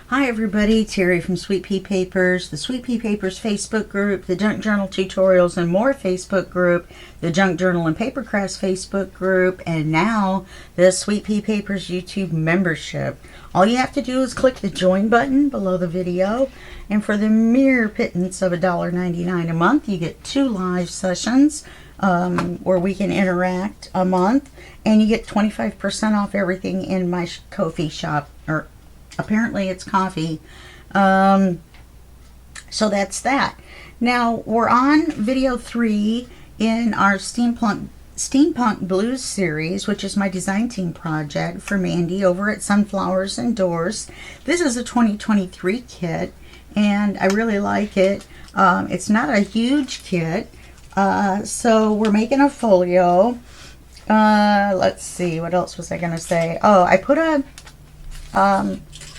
Hi everybody, Teri from Sweet Pea Papers, the Sweet Pea Papers Facebook group, the Junk Journal Tutorials and More Facebook group, the Junk Journal and Paper Crafts Facebook group, and now the Sweet Pea Papers YouTube membership. All you have to do is click the join button below the video, and for the mere pittance of $1.99 a month, you get 2 live sessions where we can interact a month, and you get 25% off everything in my Ko-fi shop, or apparently it's coffee. So that's that. Now we're on video 3 in our Steampunk Blues series, which is my design team project for Mandy over at SunflowersAndDors. This is a 2023 kit, and I really like it. It's not a huge kit, so we're making a folio. Let's see, what else was I going to say? Oh, I put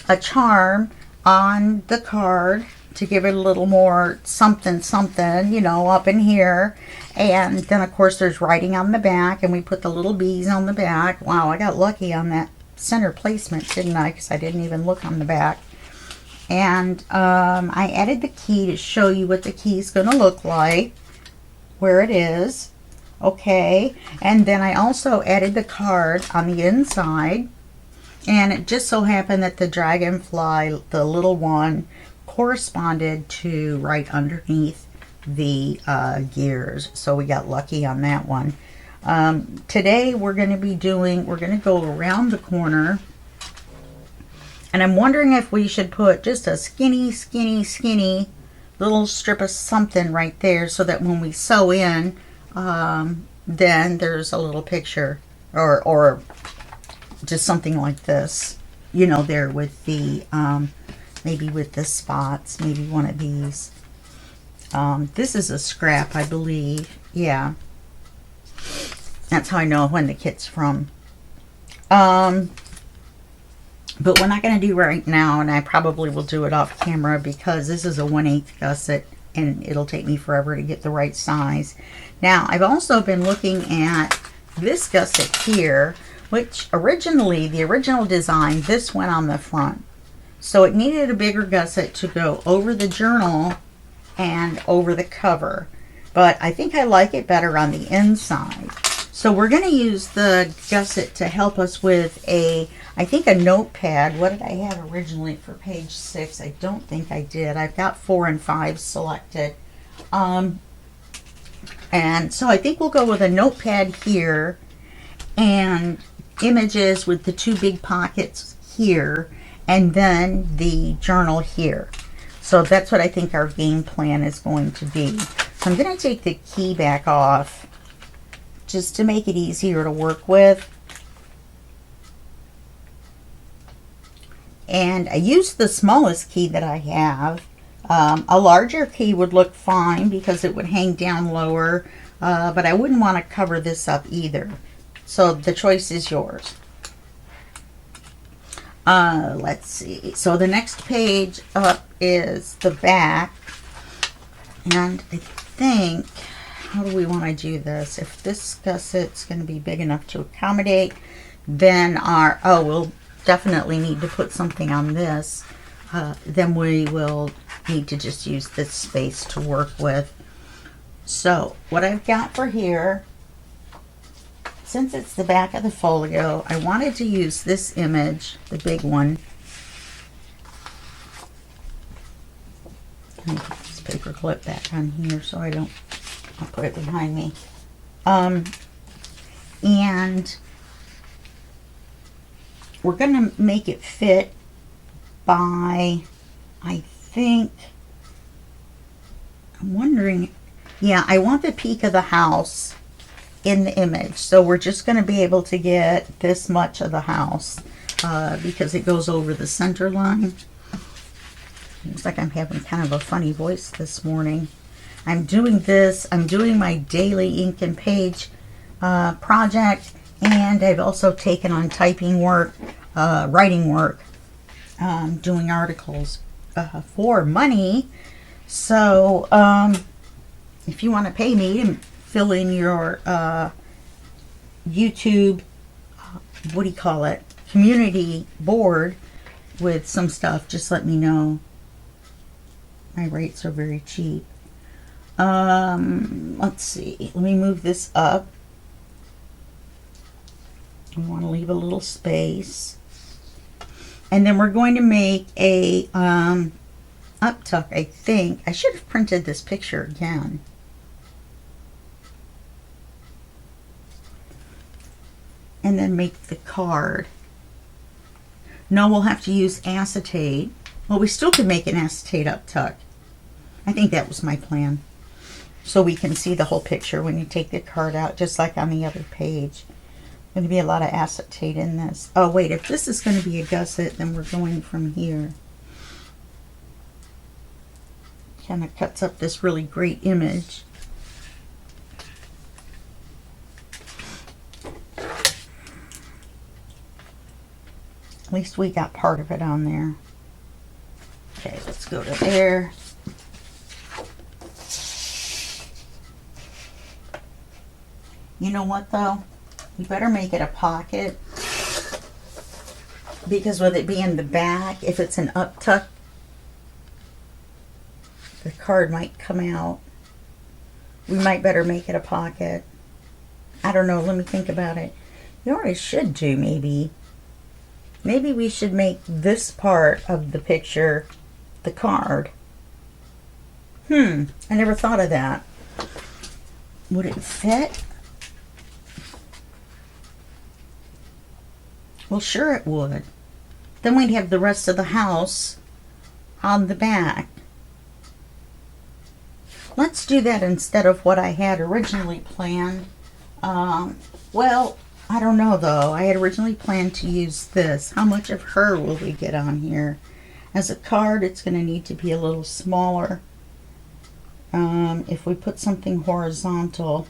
a charm on the card to give it a little more something, you know, up in here. And then, of course, there's writing on the back, and we put the little bees on the back. Wow, I got lucky on that center placement, didn't I? Because I didn't even look on the back. And I added the key to show you what the key is going to look like, where it is. Okay, and then I also added the card on the inside. And it just so happened that the dragonfly, the little one, corresponded to right underneath the gears. So we got lucky on that one. Today we're going to go around the corner. And I'm wondering if we should put just a skinny little strip of something right there, so that when we sew in, then there's a little picture, or just something like this, you know, there with the maybe with the spots, maybe one of these. This is a scrap, I believe. Yeah, that's how I know when the kit's from. But we're not going to do right now, and I probably will do it off camera because this is a 1/8 gusset and it'll take me forever to get the right size. Now, I've also been looking at this gusset here, which originally, the original design, this went on the front. So it needed a bigger gusset to go over the journal and over the cover. But I think I like it better on the inside. So we're going to use the gusset to help us with I think a notepad. What did I have originally for page 6? I don't think I did. I've got 4 and 5 selected. And so I think we'll go with a notepad here, and images with the 2 big pockets here, and then the journal here. So that's what I think our game plan is going to be. So I'm going to take the key back off just to make it easier to work with. And I used the smallest key that I have. A larger key would look fine because it would hang down lower, but I wouldn't want to cover this up either. So the choice is yours. Let's see. So the next page up is the back. And I think, how do we want to do this? If this gusset's going to be big enough to accommodate, then we'll definitely need to put something on this. Then we will need to just use this space to work with. So what I've got for here, since it's the back of the folio, I wanted to use this image, the big one. Let me put this paper clip back on here so I'll put it behind me. And we're going to make it fit by, I think, I'm wondering, yeah, I want the peak of the house in the image. So we're just going to be able to get this much of the house because it goes over the center line. Looks like I'm having kind of a funny voice this morning. I'm doing my daily ink and page project, and I've also taken on typing work, writing work, doing articles for money. So if you want to pay me to fill in your YouTube, what do you call it, community board, with some stuff, just let me know. My rates are very cheap. Let's see. Let me move this up. We want to leave a little space. And then we're going to make a up tuck, I think. I should have printed this picture again. And then make the card. No, we'll have to use acetate. Well, we still could make an acetate up tuck. I think that was my plan. So we can see the whole picture when you take the card out, just like on the other page. Going to be a lot of acetate in this. Oh, wait, if this is going to be a gusset, then we're going from here. Kind of cuts up this really great image. At least we got part of it on there. Okay, let's go to there. You know what though? You better make it a pocket, because with it being the back, if it's an up tuck, the card might come out. We might better make it a pocket. I don't know, let me think about it. You know what I should do, maybe? Maybe we should make this part of the picture the card. I never thought of that. Would it fit? Well, sure it would. Then we'd have the rest of the house on the back. Let's do that instead of what I had originally planned. Well, I don't know though. I had originally planned to use this. How much of her will we get on here? As a card, it's going to need to be a little smaller. If we put something horizontal,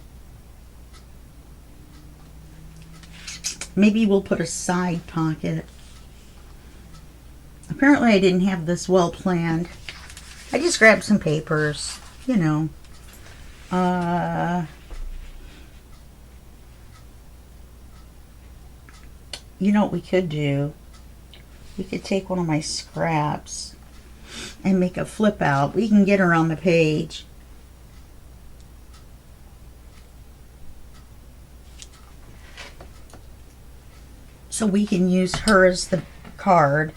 maybe we'll put a side pocket. Apparently I didn't have this well planned. I just grabbed some papers, you know. You know what we could do? We could take one of my scraps and make a flip out. We can get her on the page. So we can use her as the card.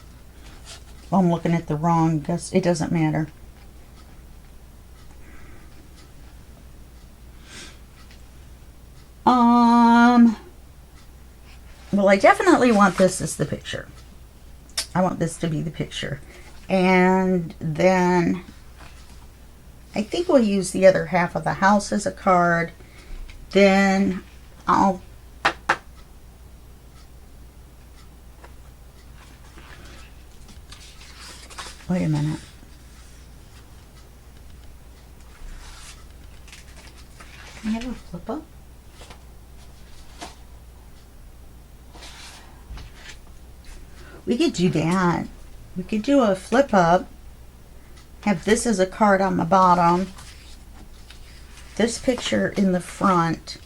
Well, I'm looking at the wrong, it doesn't matter. Well, I definitely want this as the picture. I want this to be the picture. And then I think we'll use the other half of the house as a card. Then I'll wait a minute. Can I have a flip up? We could do that. We could do a flip up. Have this as a card on the bottom. This picture in the front.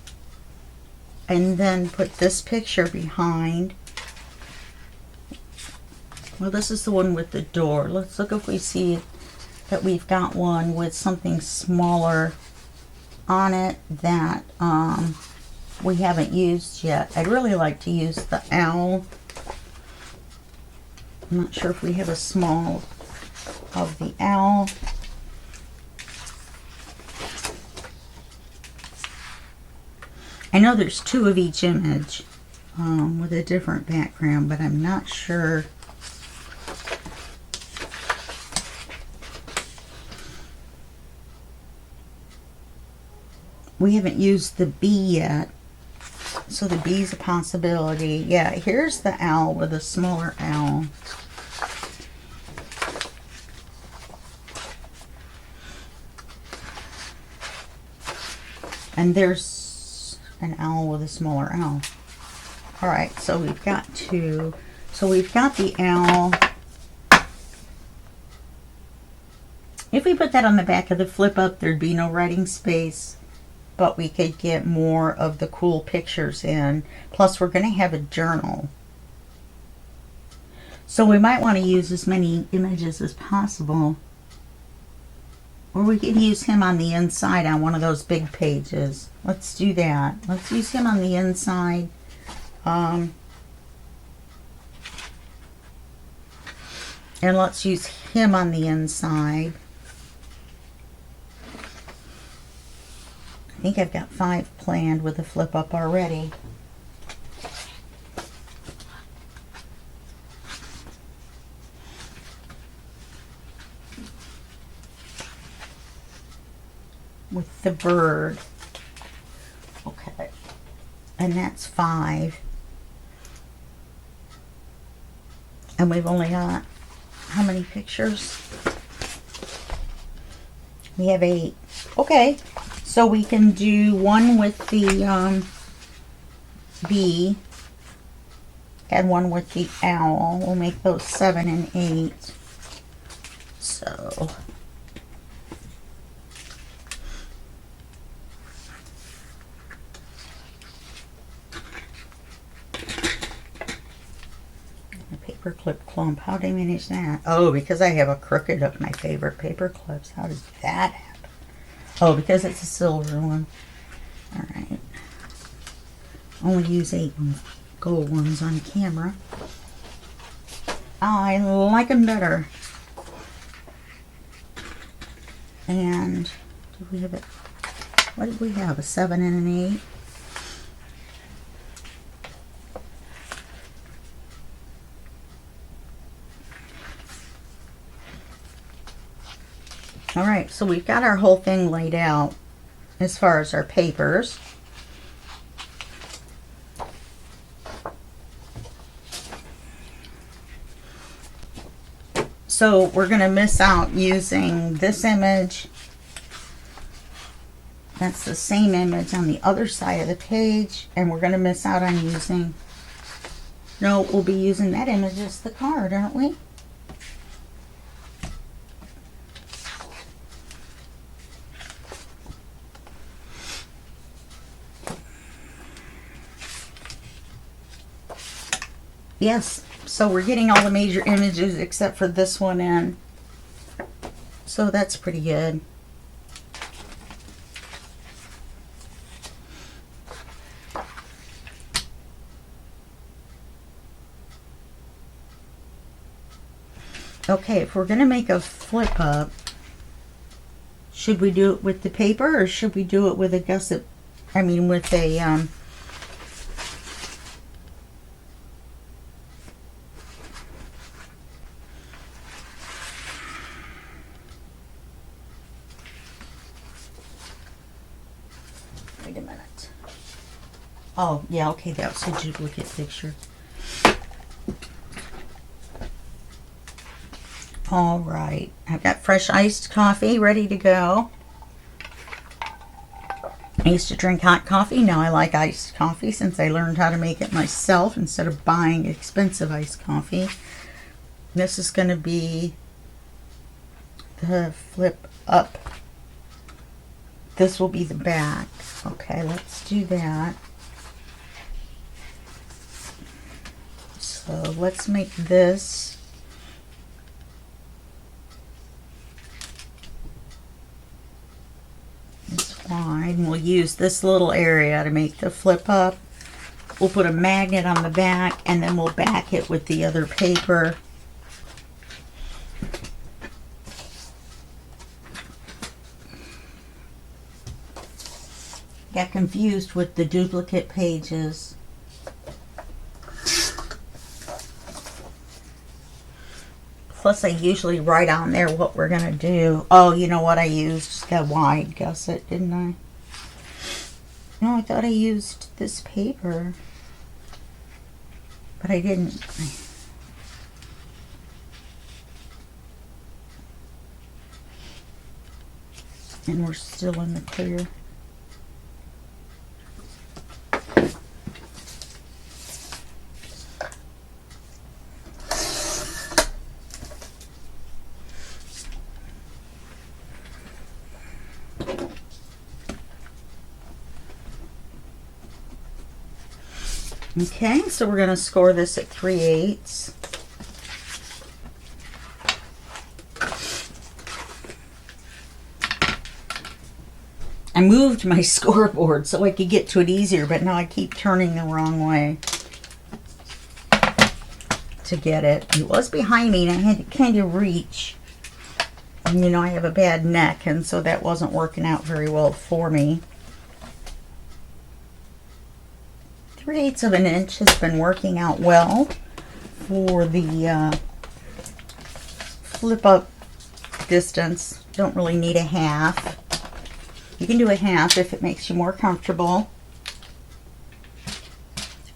And then put this picture behind. Well, this is the one with the door. Let's look if we see that we've got one with something smaller on it that we haven't used yet. I'd really like to use the owl. I'm not sure if we have a small of the owl. I know there's two of each image with a different background, but I'm not sure. We haven't used the bee yet, so the bee's a possibility. Yeah, here's the owl with a smaller owl. And there's an owl with a smaller owl. Alright, so we've got two. So we've got the owl. If we put that on the back of the flip up, there'd be no writing space. But we could get more of the cool pictures in. Plus, we're going to have a journal. So we might want to use as many images as possible. Or we could use him on the inside on one of those big pages. Let's do that. Let's use him on the inside. And let's use him on the inside. I think I've got 5 planned with a flip up already. With the bird. Okay. And that's 5. And we've only got how many pictures? We have 8. Okay. So we can do one with the bee and one with the owl. We'll make those 7 and 8. So paperclip clump. How did I manage that? Oh, because I have a crooked of my favorite paper clips. How does that happen? Oh, because it's a silver one. Alright. Only use 8 gold ones on camera. I like them better. And do we have it? What did we have? A 7 and an 8? Alright, so we've got our whole thing laid out as far as our papers. So we're going to miss out using this image. That's the same image on the other side of the page. And we're going to miss out on using... No, we'll be using that image as the card, aren't we? Yes, so we're getting all the major images except for this one in. So that's pretty good. Okay, if we're going to make a flip up, should we do it with the paper or should we do it with a gusset? I mean with a... Wait a minute. Oh, yeah, okay, that was a duplicate picture. All right, I've got fresh iced coffee ready to go. I used to drink hot coffee. Now I like iced coffee since I learned how to make it myself instead of buying expensive iced coffee. This is going to be the flip up. This will be the back. Okay, let's do that. So let's make this wide, and we'll use this little area to make the flip up. We'll put a magnet on the back and then we'll back it with the other paper. Got confused with the duplicate pages. Plus I usually write on there what we're going to do. Oh, you know what I used? That wide gusset, didn't I? No, I thought I used this paper. But I didn't. And we're still in the clear. Okay, so we're going to score this at 3/8. moved my scoreboard so I could get to it easier, but now I keep turning the wrong way to get it. It was behind me and I had to kind of reach. And you know, I have a bad neck, and so that wasn't working out very well for me. 3/8 of an inch has been working out well for the flip up distance. Don't really need a half. You can do a half if it makes you more comfortable.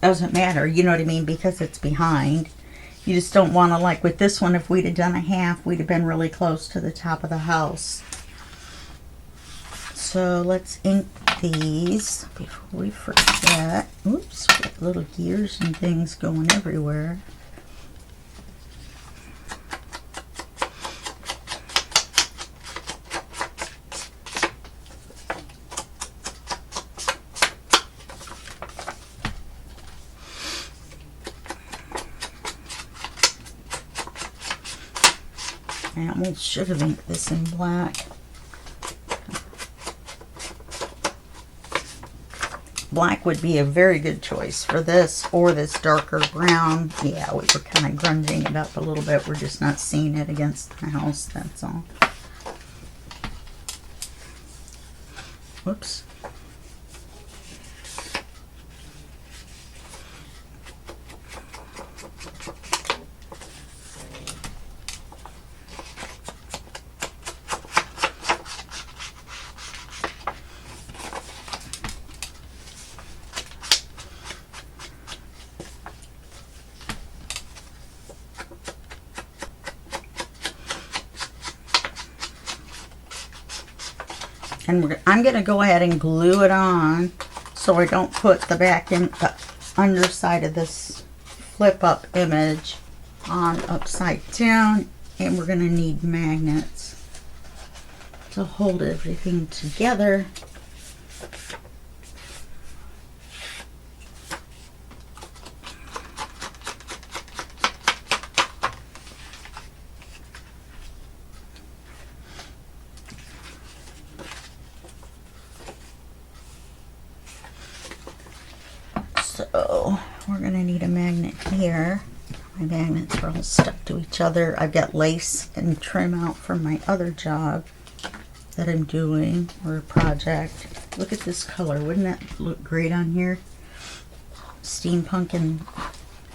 Doesn't matter, you know what I mean, because it's behind. You just don't want to, like with this one, if we'd have done a half, we'd have been really close to the top of the house. So let's ink these before we forget. Oops, got little gears and things going everywhere. I almost should have inked this in black. Black would be a very good choice for this, or this darker brown. Yeah, we were kind of grunging it up a little bit. We're just not seeing it against the house, that's all. Whoops. And I'm going to go ahead and glue it on so I don't put the back in the underside of this flip up image on upside down. And we're going to need magnets to hold everything together. So we're going to need a magnet here. My magnets are all stuck to each other. I've got lace and trim out from my other job that I'm doing, or a project. Look at this color. Wouldn't that look great on here? Steampunk and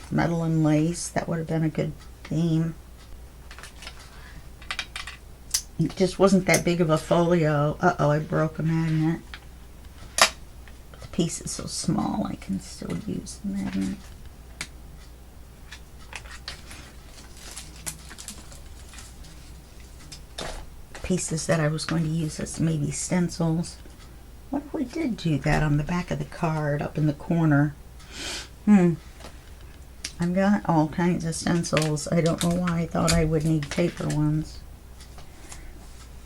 metal and lace. That would have been a good theme. It just wasn't that big of a folio. Uh-oh, I broke a magnet. The piece is so small, I can still use the magnet. Pieces that I was going to use as maybe stencils. What if we did do that on the back of the card up in the corner? I've got all kinds of stencils. I don't know why I thought I would need paper ones.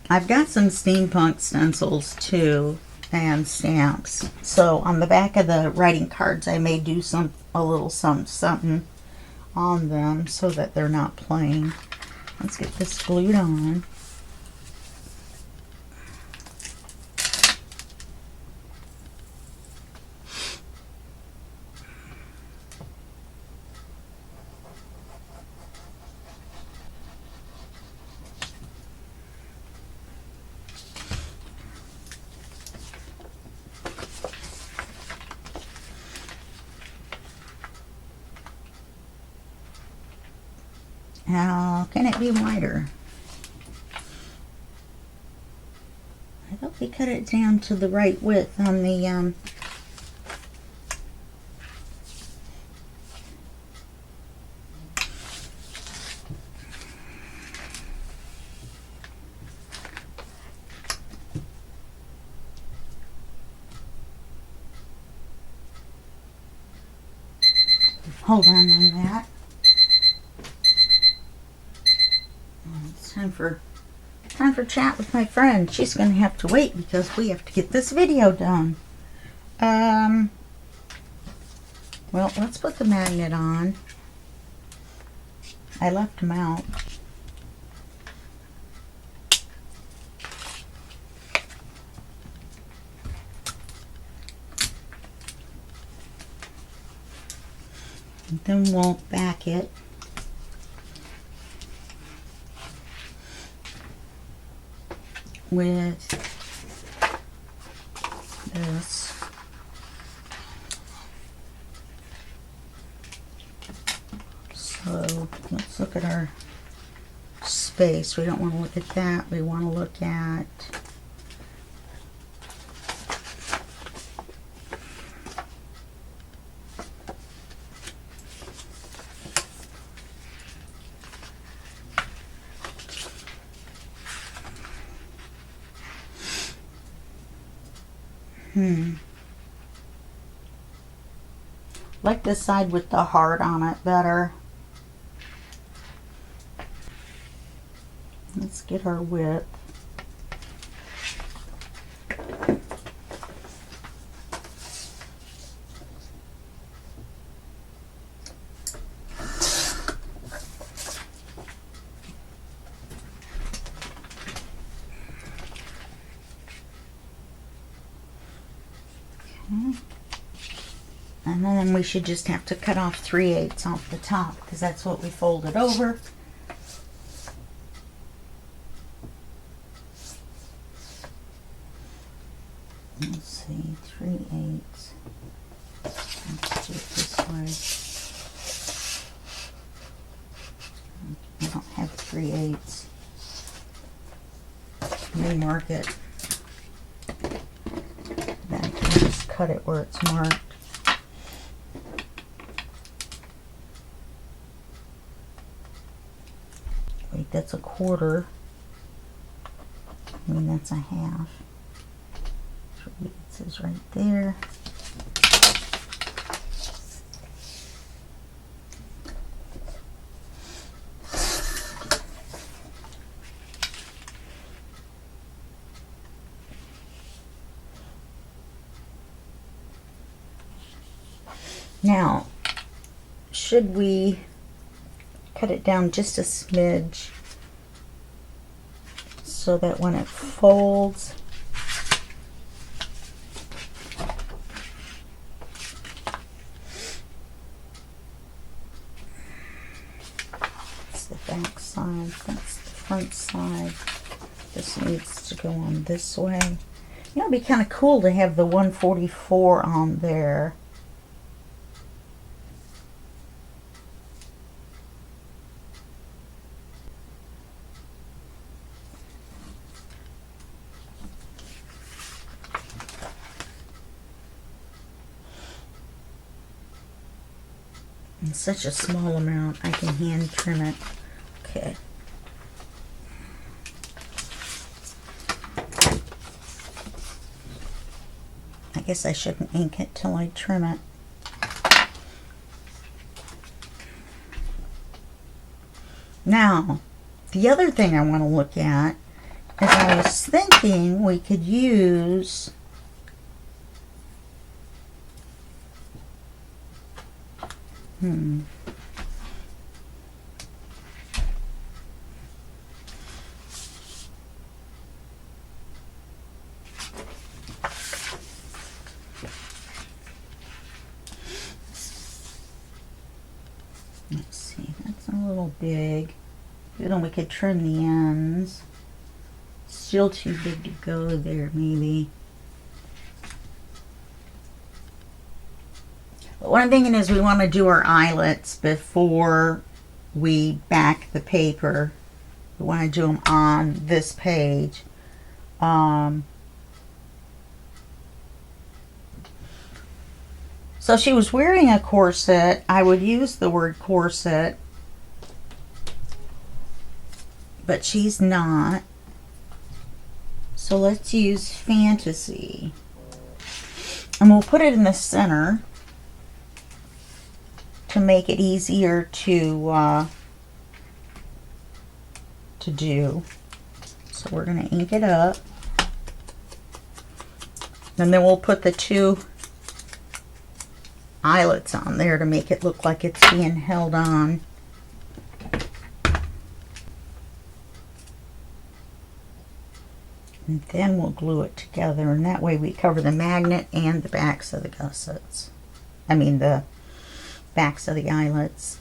I've got some steampunk stencils too, and stamps. So on the back of the writing cards I may do a little something on them so that they're not plain. Let's get this glued on. How can it be wider? I thought we cut it down to the right width on the hold on that. It's time for chat with my friend. She's going to have to wait because we have to get this video done. Well, let's put the magnet on. I left them out. And then we'll back it. With this. So let's look at our space. We don't want to look at that. We want to look at like this side with the heart on it better. Let's get our width. And then we should just have to cut off 3/8 off the top because that's what we folded over. Let's see, 3/8. Let's do it this way. I don't have 3/8. Let me mark it. Then I can just cut it where it's marked. Wait, that's a quarter. I mean, that's a half. 3/8 is right there. Now, should we cut it down just a smidge so that when it folds, that's the back side, that's the front side. This needs to go on this way. You know, it'd be kind of cool to have the 144 on there. In such a small amount, I can hand trim it. Okay. I guess I shouldn't ink it till I trim it. Now, the other thing I want to look at is I was thinking we could use let's see, that's a little big. Then we could trim the ends. Still too big to go there, maybe. But what I'm thinking is we want to do our eyelets before we back the paper. We want to do them on this page. So if she was wearing a corset, I would use the word corset, but she's not. So let's use fantasy. And we'll put it in the center to make it easier to do. So we're going to ink it up. And then we'll put the two eyelets on there to make it look like it's being held on. And then we'll glue it together, and that way we cover the magnet and the backs of the gussets. I mean the backs of the eyelets.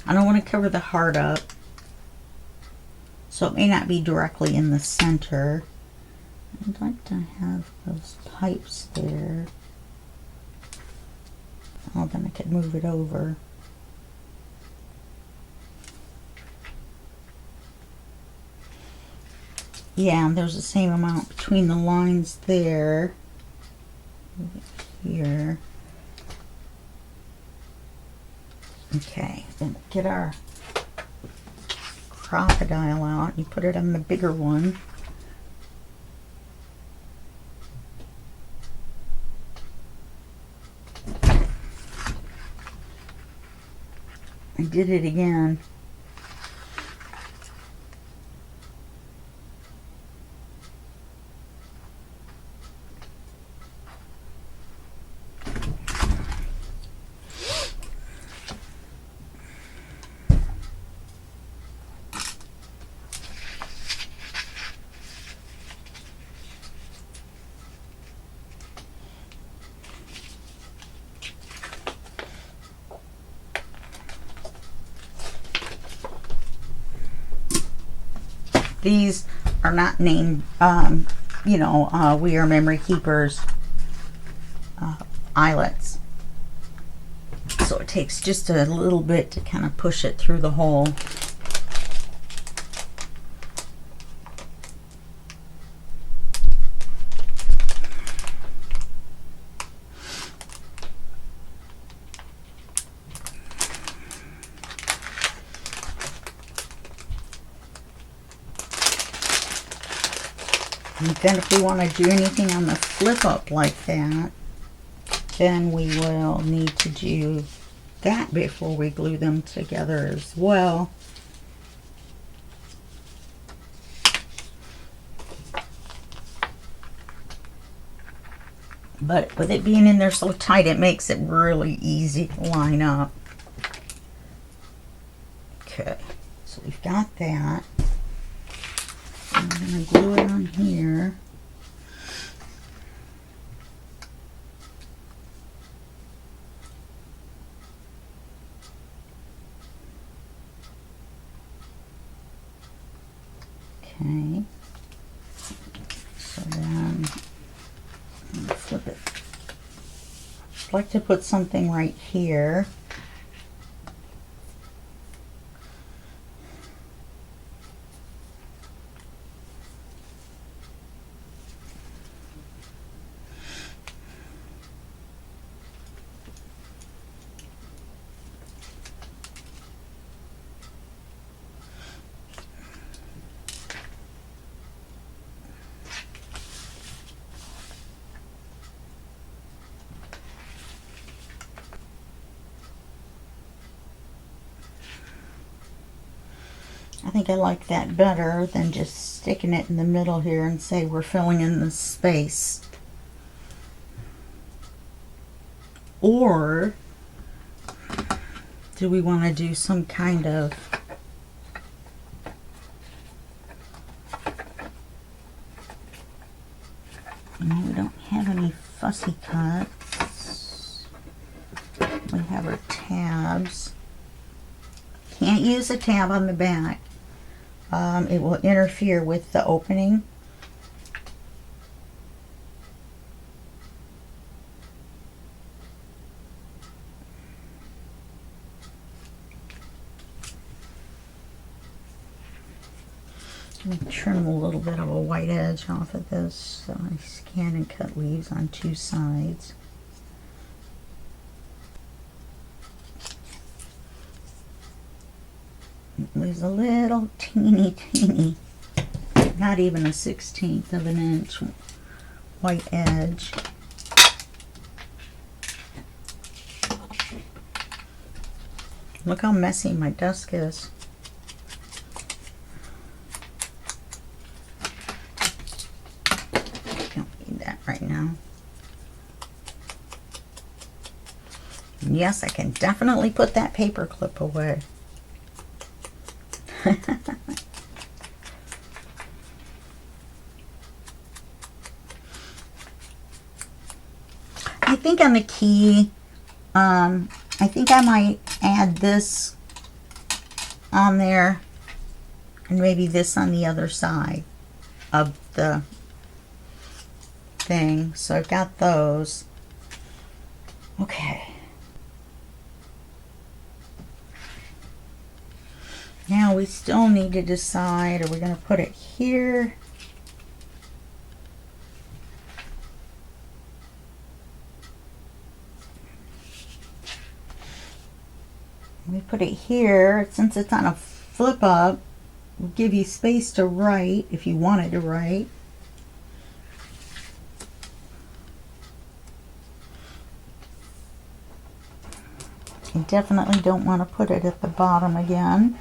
I don't want to cover the heart up, so it may not be directly in the center. I'd like to have those pipes there. Oh, then I could move it over. Yeah, there's the same amount between the lines there. Move it here. Okay, then get our crocodile out. You put it on the bigger one. I did it again. These are not named, you know, We Are Memory Keepers eyelets. So it takes just a little bit to kind of push it through the hole. And then if we want to do anything on the flip up like that, then we will need to do that before we glue them together as well. But with it being in there so tight, it makes it really easy to line up. Okay, so we've got that. I'm going to glue it on here. Okay. So then flip it. I'd like to put something right here. I think I like that better than just sticking it in the middle here and say we're filling in the space. Or do we want to do some kind of no, we don't have any fussy cuts. We have our tabs. Can't use a tab on the back. It will interfere with the opening. Let me trim a little bit of a white edge off of this so I scan and cut leaves on two sides. There's a little teeny, not even a 1/16 of an inch white edge. Look how messy my desk is. Don't need that right now. And yes, I can definitely put that paper clip away. I think on the key, I think I might add this on there and maybe this on the other side of the thing. So I've got those. Okay. Now we still need to decide, are we going to put it here? We put it here. Since it's on a flip up, we'll give you space to write if you wanted to write. You definitely don't want to put it at the bottom again.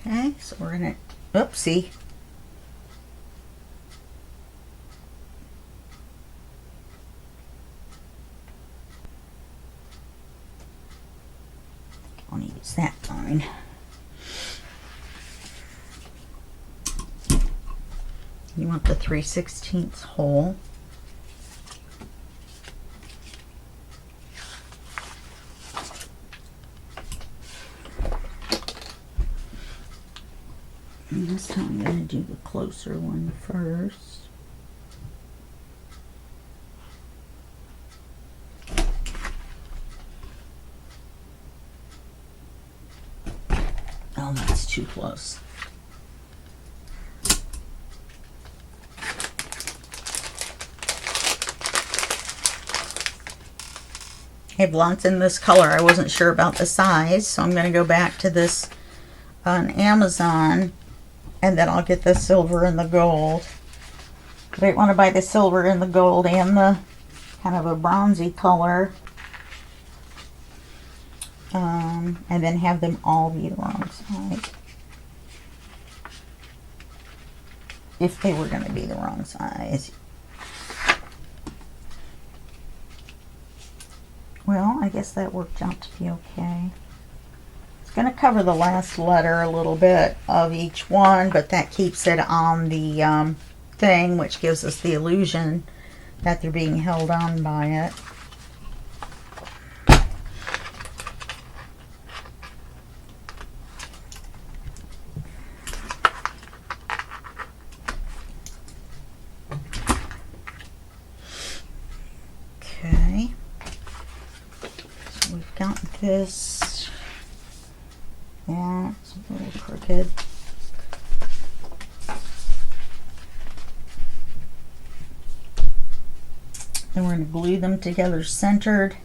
Okay, so we're gonna, oopsie. I want to use that line. You want the 3/16 hole. And this time I'm going to do the closer one first. Oh, that's too close. I have lots in this color. I wasn't sure about the size, so I'm going to go back to this on Amazon, and then I'll get the silver and the gold. But I want to buy the silver and the gold and the kind of a bronzy color, and then have them all be the wrong size. If they were going to be the wrong size. Well, I guess that worked out to be okay. It's going to cover the last letter a little bit of each one, but that keeps it on the thing, which gives us the illusion that they're being held on by it. Okay. So we've got this. Yeah, it's a little crooked. And we're going to glue them together centered.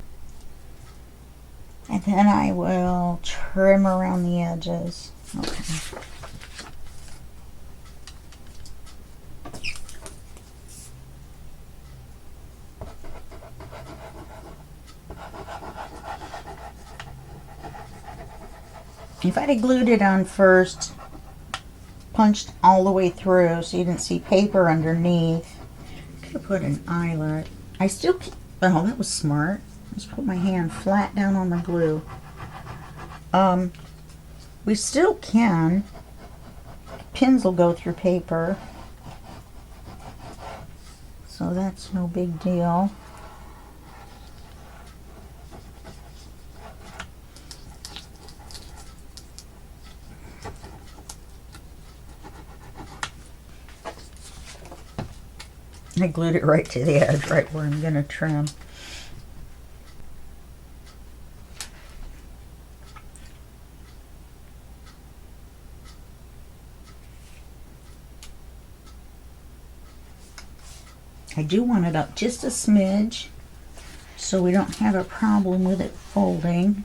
And then I will trim around the edges. Okay. If I'd have glued it on first, punched all the way through so you didn't see paper underneath, I could have put an eyelet. I still can't, oh, that was smart. Just put my hand flat down on the glue. We still can. Pins will go through paper, so that's no big deal. I glued it right to the edge, right where I'm going to trim. I do want it up just a smidge so we don't have a problem with it folding.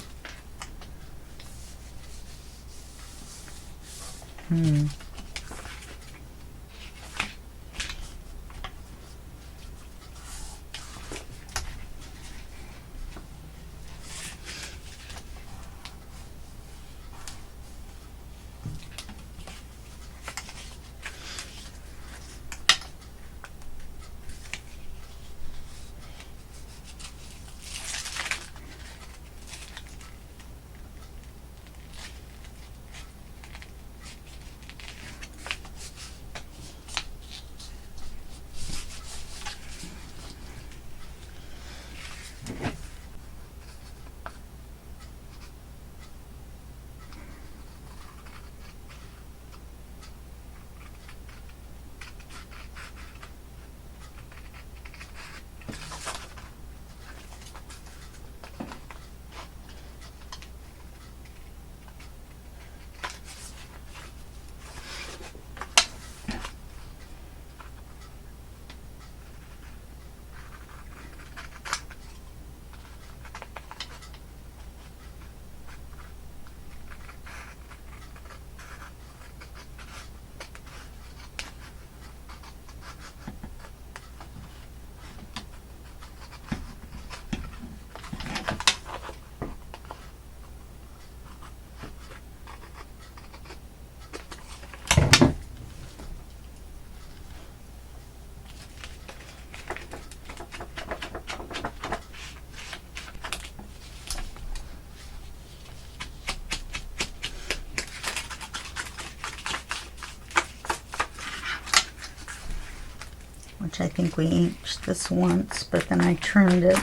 Which I think we inked this once, but then I trimmed it.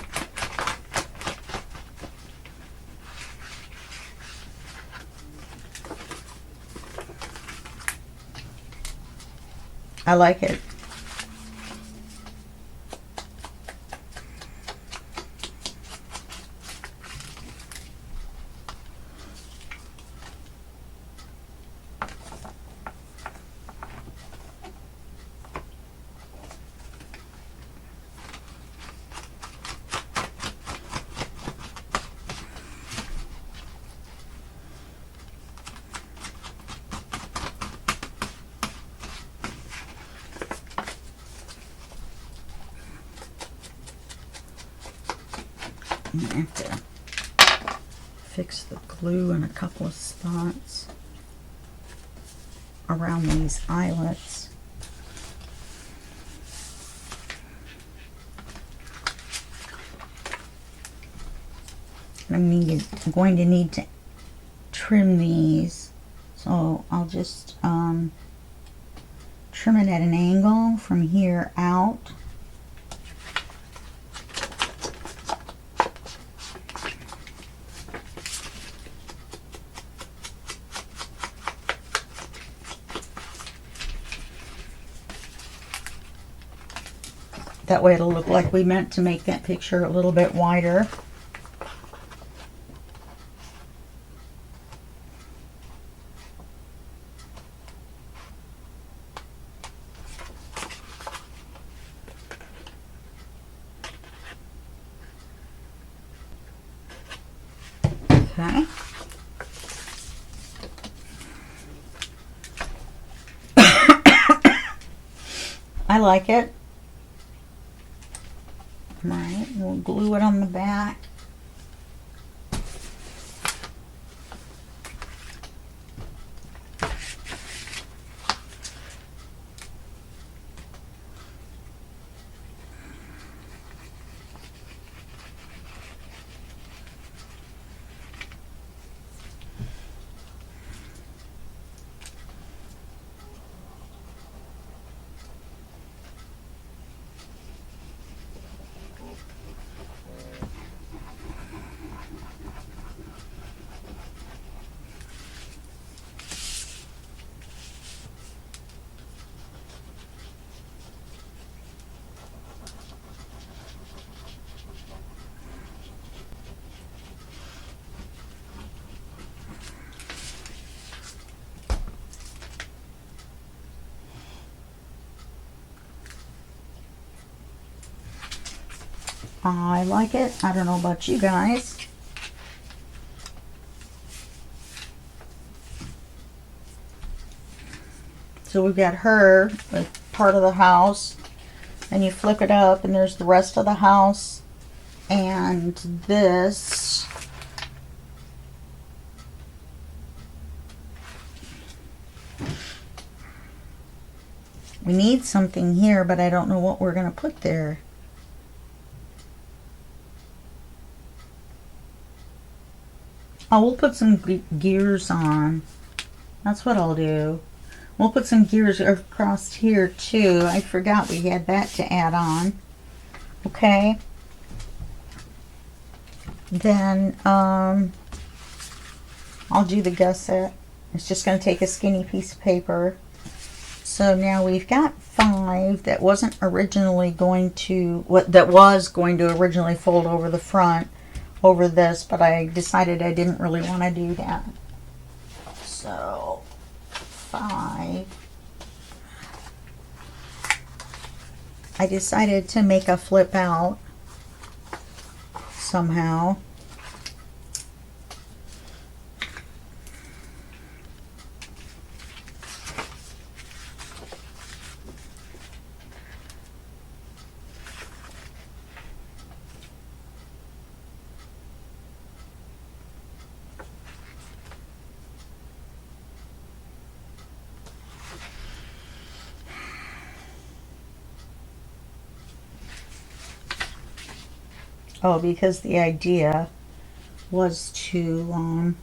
I like it. I'm gonna have to fix the glue in a couple of spots around these eyelets. I'm going to need to trim these, so I'll just trim it at an angle from here out. That way it'll look like we meant to make that picture a little bit wider. Okay. I like it. Right, we'll glue it on the back. I like it. I don't know about you guys. So we've got her with part of the house, and you flip it up and there's the rest of the house. And this we need something here, but I don't know what we're going to put there. Oh, we'll put some gears on. That's what I'll do. We'll put some gears across here too. I forgot we had that to add on. Okay. Then I'll do the gusset. It's just going to take a skinny piece of paper. So now we've got 5 that wasn't originally going to, that was going to originally fold over the front over this, but I decided I didn't really want to do that. So 5. I decided to make a flip out somehow. Oh, because the idea was to,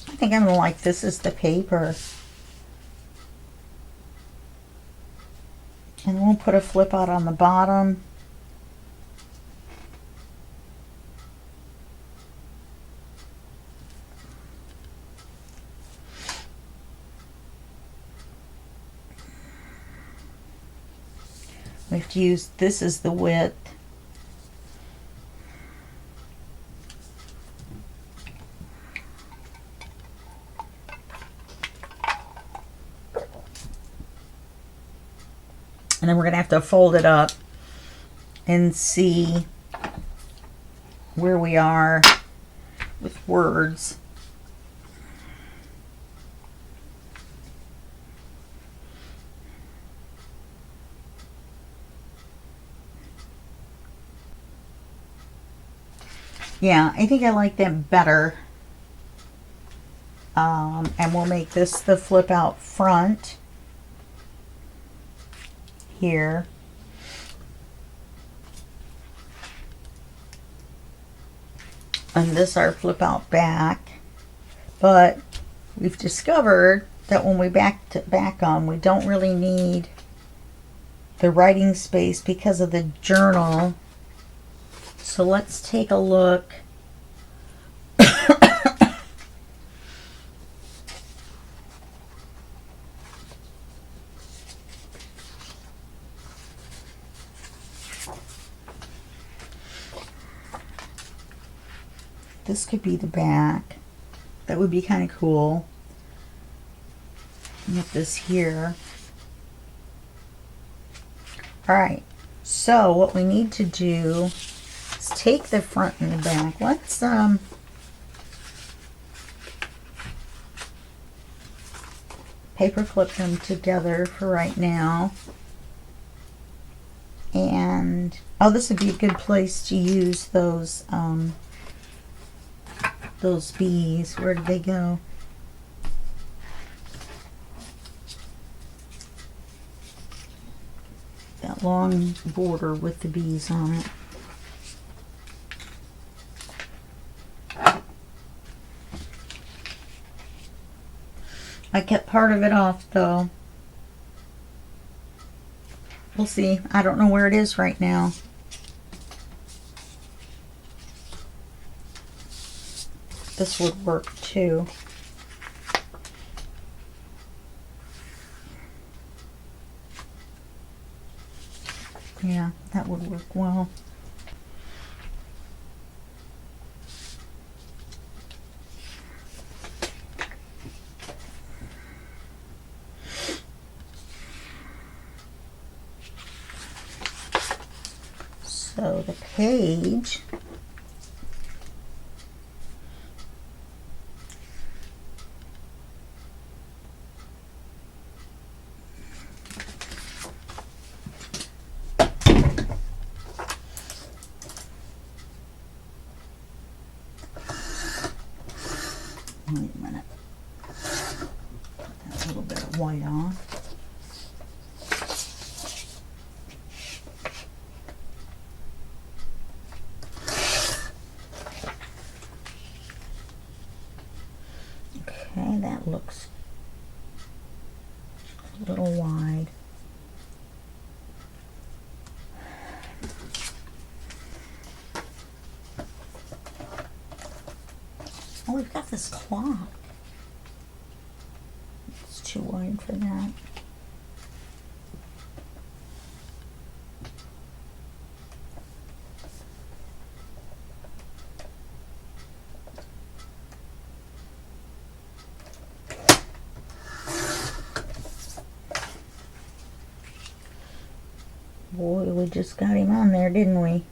I think I'm going to like this as the paper. And we'll put a flip out on the bottom. We have to use this as the width. And then we're going to have to fold it up and see where we are with words. Yeah, I think I like them better. And we'll make this the flip out front here. And this our flip out back. But we've discovered that when we back on, we don't really need the writing space because of the journal. So let's take a look. This could be the back. That would be kind of cool. Get this here. Alright, so what we need to do is take the front and the back. Let's paper clip them together for right now. And oh, this would be a good place to use those bees. Where did they go? That long border with the bees on it. I kept part of it off though. We'll see. I don't know where it is right now. This would work too. Yeah, that would work well. So the page wait a minute. Put that little bit of white on. Okay, that looks a little wide. Oh, we've got this clock. It's too wide for that. Boy, we just got him on there, didn't we?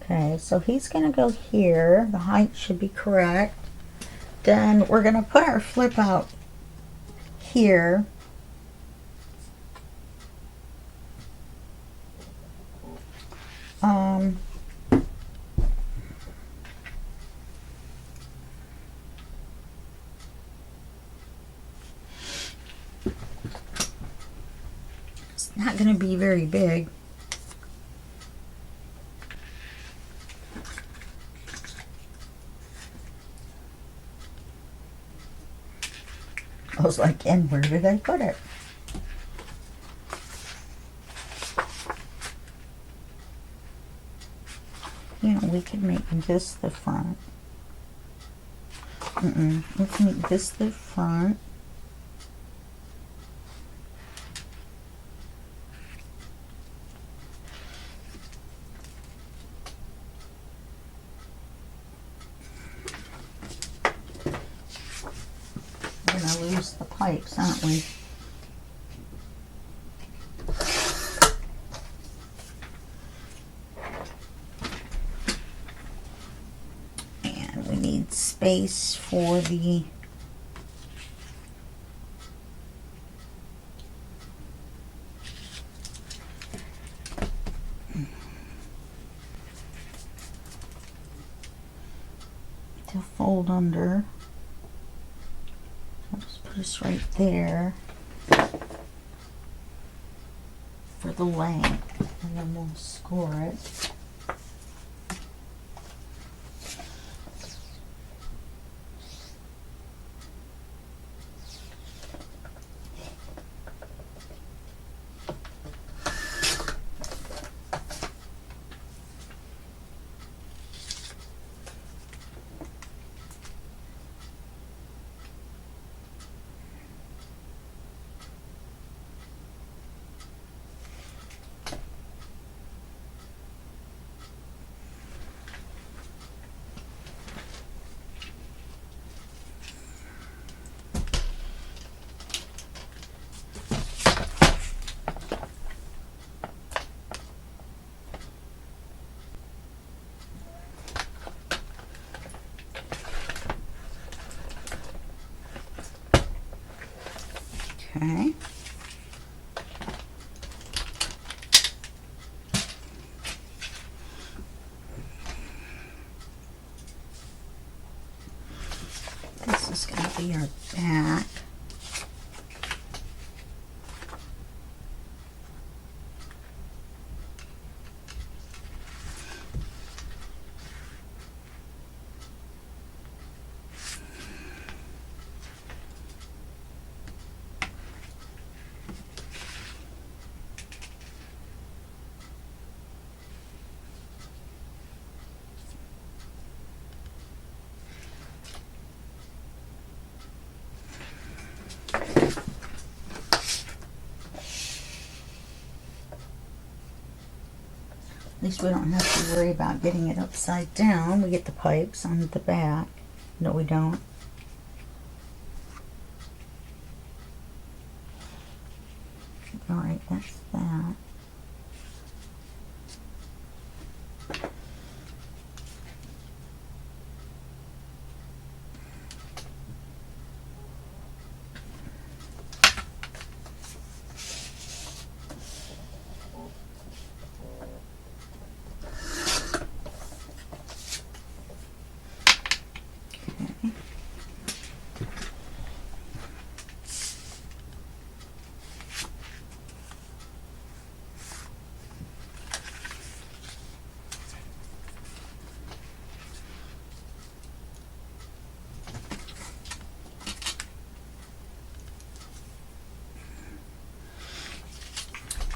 Okay, so he's going to go here. The height should be correct. Then we're going to put our flip out here. It's not going to be very big. I was like, and where did I put it? You know, we could make this the front. Let's make this the front. We're going to lose the pipes, aren't we? And we need space for the to fold under. I'll just put this right there for the length, and then we'll score it. Okay. This is going to be our back. At least we don't have to worry about getting it upside down. We get the pipes on the back. No, we don't. Alright, that's that.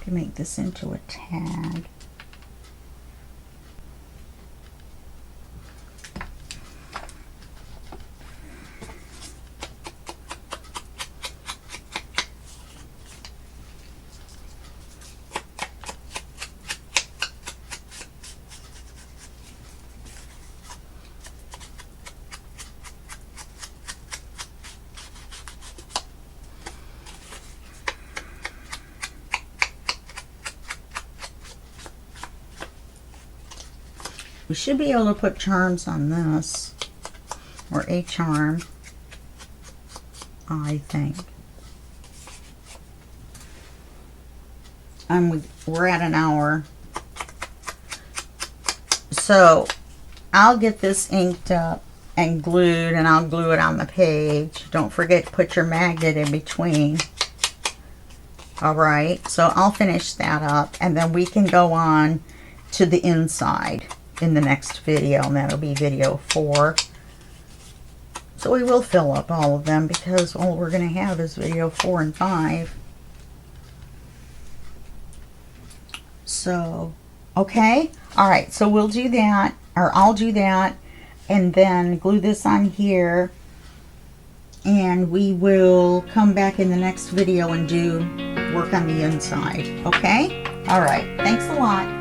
can make this into a tag. We should be able to put charms on this, or a charm, I think. We're at an hour. So I'll get this inked up and glued, and I'll glue it on the page. Don't forget to put your magnet in between. Alright, so I'll finish that up, and then we can go on to the inside in the next video, and that'll be video 4. So we will fill up all of them because all we're going to have is video 4 and 5. So, okay. Alright, so we'll do that, or I'll do that, and then glue this on here, and we will come back in the next video and do work on the inside. Okay? Alright, thanks a lot.